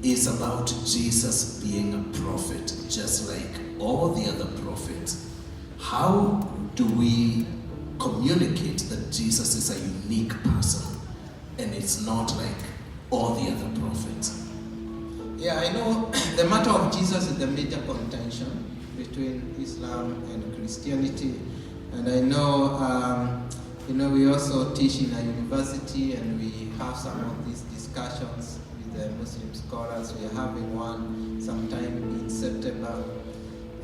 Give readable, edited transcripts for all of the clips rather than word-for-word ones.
is about Jesus being a prophet, just like all the other prophets. How do we communicate that Jesus is a unique person and it's not like all the other prophets? Yeah, I know the matter of Jesus is the major contention between Islam and Christianity. And I know, we also teach in a university and we have some of these discussions with the Muslim scholars. We are having one sometime in September.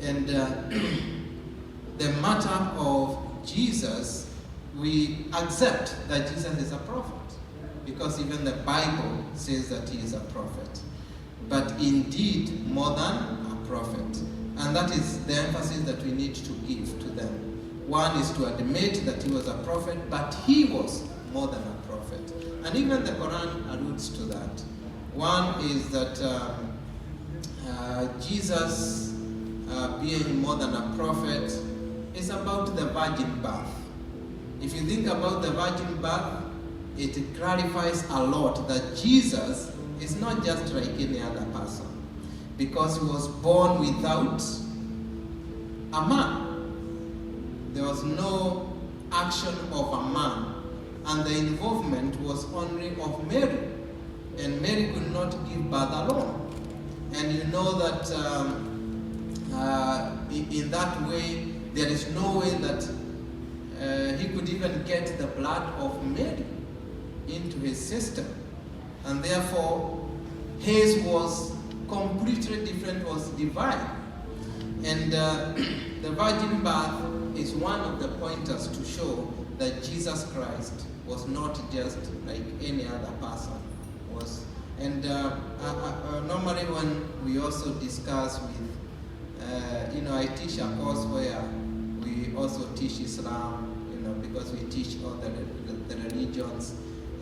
And the matter of Jesus, we accept that Jesus is a prophet because even the Bible says that he is a prophet. But indeed, more than a prophet. And that is the emphasis that we need to give to them. One is to admit that he was a prophet, but he was more than a prophet. And even the Quran alludes to that. One is that Jesus being more than a prophet is about the virgin birth. If you think about the virgin birth, it clarifies a lot that Jesus is not just like any other person, because he was born without a man. There was no action of a man, and the involvement was only of Mary, and Mary could not give birth alone. And you know that in that way, there is no way that he could even get the blood of Mary into his system. And therefore, his was completely different, was divine. And the virgin birth is one of the pointers to show that Jesus Christ was not just like any other person. Normally when we also discuss with, I teach a course where we also teach Islam, because we teach all the religions.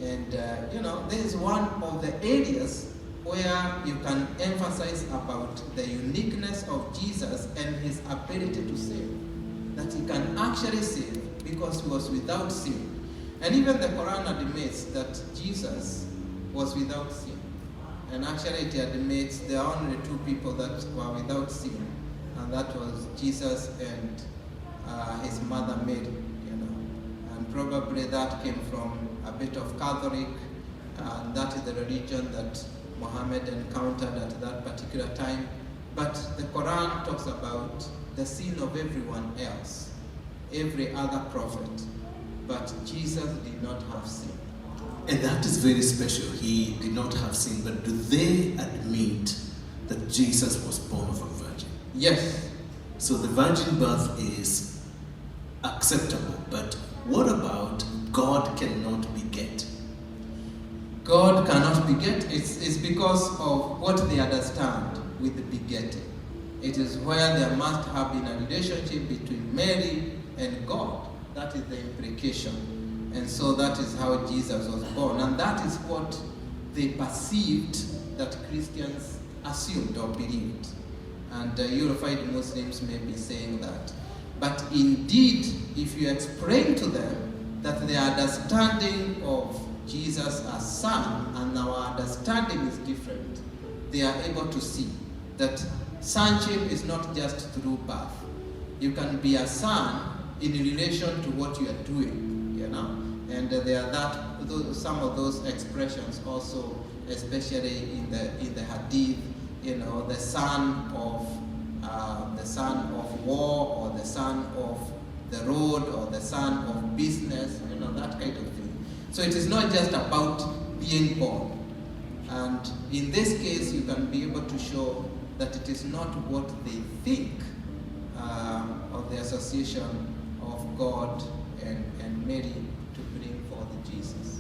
And, there is one of the areas where you can emphasize about the uniqueness of Jesus and his ability to save. That he can actually save because he was without sin. And even the Quran admits that Jesus was without sin. And actually it admits there are only two people that were without sin. And that was Jesus and his mother Mary, And probably that came from a bit of Catholic, and that is the religion that Muhammad encountered at that particular time. But the Quran talks about the sin of everyone else, every other prophet. But Jesus did not have sin. And that is very special. He did not have sin, but do they admit that Jesus was born of a virgin? Yes. So the virgin birth is acceptable, but what about God cannot beget? God cannot beget. It's because of what they understand with the begetting. It is where there must have been a relationship between Mary and God. That is the implication. And so that is how Jesus was born. And that is what they perceived that Christians assumed or believed. And Unified Muslims may be saying that. But indeed, if you explain to them that the understanding of Jesus as son and our understanding is different, they are able to see that sonship is not just through birth. You can be a son in relation to what you are doing, And there are some of those expressions also, especially in the Hadith, the son of war, or the son of the road, or the son of business, that kind of thing. So it is not just about being born. And in this case, you can be able to show that it is not what they think of the association of God and Mary to bring forth Jesus.